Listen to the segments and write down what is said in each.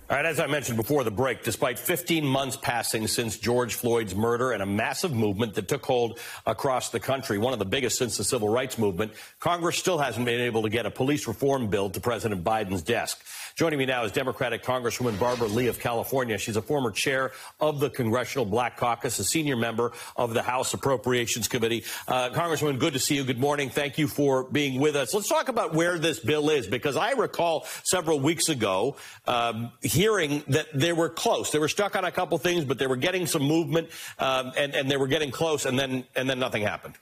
All right, as I mentioned before the break, despite 15 months passing since George Floyd's murder and a massive movement that took hold across the country, one of the biggest since the civil rights movement, Congress still hasn't been able to get a police reform bill to President Biden's desk. Joining me now is Democratic Congresswoman Barbara Lee of California. She's a former chair of the Congressional Black Caucus, a senior member of the House Appropriations Committee. Congresswoman, good to see you. Good morning. Thank you for being with us. Let's talk about where this bill is, because I recall several weeks ago hearing that they were close. They were stuck on a couple things, but they were getting some movement, and they were getting close, and then nothing happened.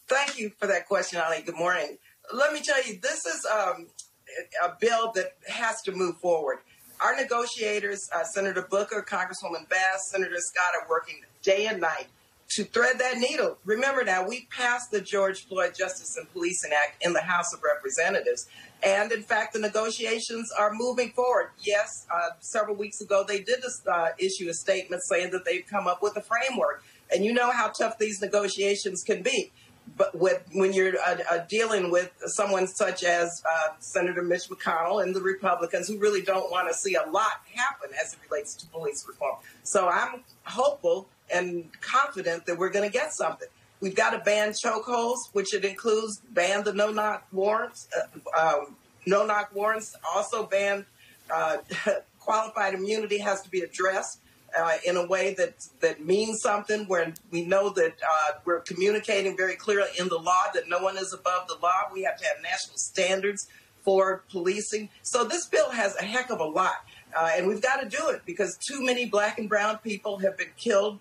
Thank you for that question, Ali. Good morning. Let me tell you, this is a bill that has to move forward. Our negotiators, Senator Booker, Congresswoman Bass, Senator Scott, are working day and night to thread that needle. Remember now, we passed the George Floyd Justice and Policing Act in the House of Representatives. And in fact, the negotiations are moving forward. Yes, several weeks ago, they did issue a statement saying that they've come up with a framework. And you know how tough these negotiations can be. But when you're dealing with someone such as Senator Mitch McConnell and the Republicans, who really don't want to see a lot happen as it relates to police reform. So I'm hopeful and confident that we're going to get something. We've got to ban chokeholds, which it includes ban the no-knock warrants. No-knock warrants also ban qualified immunity has to be addressed in a way that means something, where we know that we're communicating very clearly in the law that no one is above the law. We have to have national standards for policing. So this bill has a heck of a lot, and we've got to do it because too many black and brown people have been killed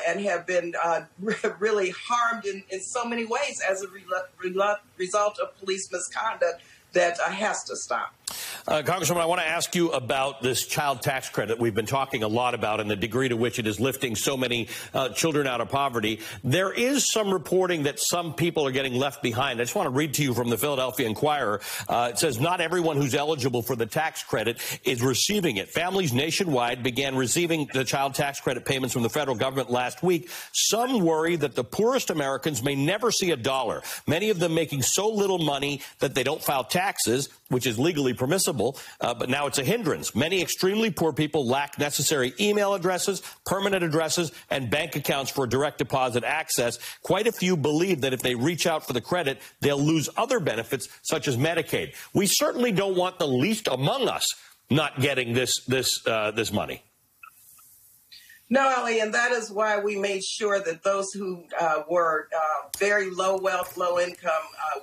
and have been really harmed in so many ways as a result of police misconduct that has to stop. Congresswoman, I want to ask you about this child tax credit we've been talking a lot about and the degree to which it is lifting so many children out of poverty. There is some reporting that some people are getting left behind. I just want to read to you from the Philadelphia Inquirer. It says not everyone who's eligible for the tax credit is receiving it. Families nationwide began receiving the child tax credit payments from the federal government last week. Some worry that the poorest Americans may never see a dollar, many of them making so little money that they don't file taxes, which is legally permissible, but now it's a hindrance. Many extremely poor people lack necessary email addresses, permanent addresses, and bank accounts for direct deposit access. Quite a few believe that if they reach out for the credit, they'll lose other benefits, such as Medicaid. We certainly don't want the least among us not getting this money. No, Ali, and that is why we made sure that those who were very low wealth, low income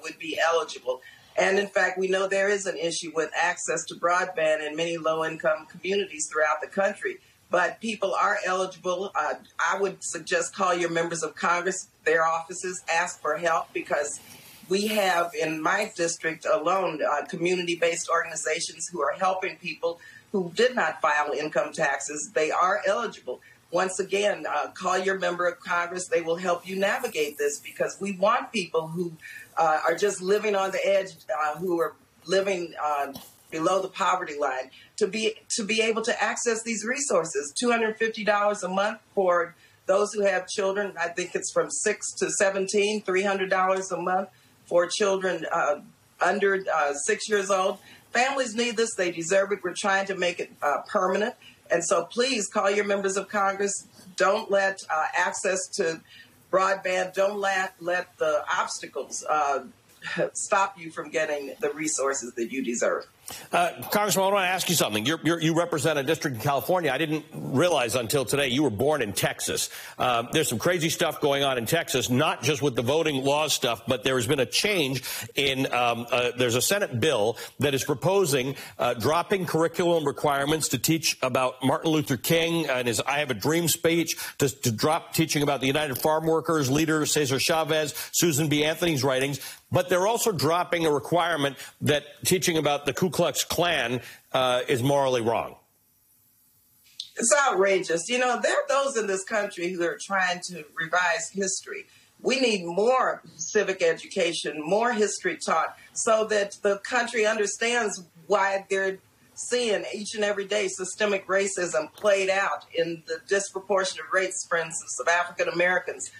would be eligible. And in fact, we know there is an issue with access to broadband in many low-income communities throughout the country. But people are eligible. I would suggest call your members of Congress, their offices, ask for help, because we have in my district alone community-based organizations who are helping people who did not file income taxes. They are eligible. Once again, call your member of Congress. They will help you navigate this, because we want people who are just living on the edge, who are living below the poverty line, to be able to access these resources. $250 a month for those who have children. I think it's from 6 to 17, $300 a month for children under 6 years old. Families need this. They deserve it. We're trying to make it permanent. And so please call your members of Congress. Don't let access to broadband, don't let the obstacles stop you from getting the resources that you deserve. Congressman, I want to ask you something. You represent a district in California. I didn't realize until today you were born in Texas. There's some crazy stuff going on in Texas, not just with the voting laws stuff, but there has been a change in there's a Senate bill that is proposing dropping curriculum requirements to teach about Martin Luther King and his I Have a Dream speech, to drop teaching about the United Farm Workers leader Cesar Chavez, Susan B. Anthony's writings. But they're also dropping a requirement that teaching about the Ku Klux Klan is morally wrong. It's outrageous. You know, there are those in this country who are trying to revise history. We need more civic education, more history taught, so that the country understands why they're seeing each and every day systemic racism played out in the disproportionate rates, for instance, of African Americans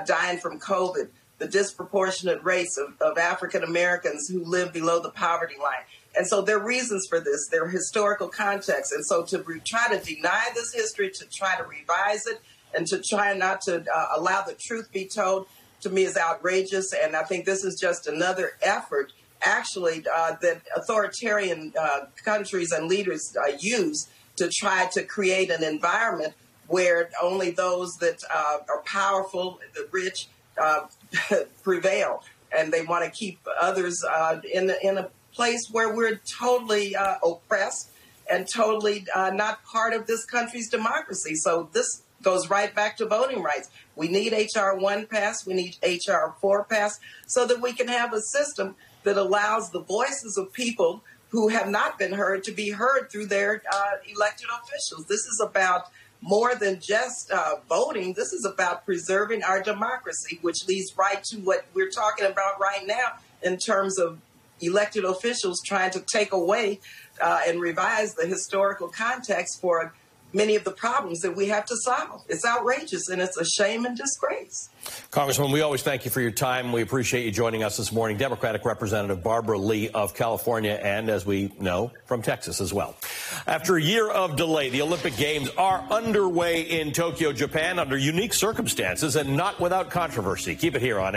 dying from COVID. the disproportionate rates of African Americans who live below the poverty line. And so there are reasons for this. There are historical contexts. And so to try to deny this history, to try to revise it, and to try not to allow the truth be told, to me is outrageous. And I think this is just another effort, actually, that authoritarian countries and leaders use to try to create an environment where only those that are powerful, the rich, prevail. And they want to keep others in a place where we're totally oppressed and totally not part of this country's democracy. So this goes right back to voting rights. We need H.R. 1 passed. We need H.R. 4 passed so that we can have a system that allows the voices of people who have not been heard to be heard through their elected officials. This is about more than just voting. This is about preserving our democracy, which leads right to what we're talking about right now in terms of elected officials trying to take away and revise the historical context for many of the problems that we have to solve. It's outrageous, and it's a shame and disgrace. Congresswoman, we always thank you for your time. We appreciate you joining us this morning. Democratic Representative Barbara Lee of California, and as we know, from Texas as well. After a year of delay, the Olympic Games are underway in Tokyo, Japan, under unique circumstances and not without controversy. Keep it here on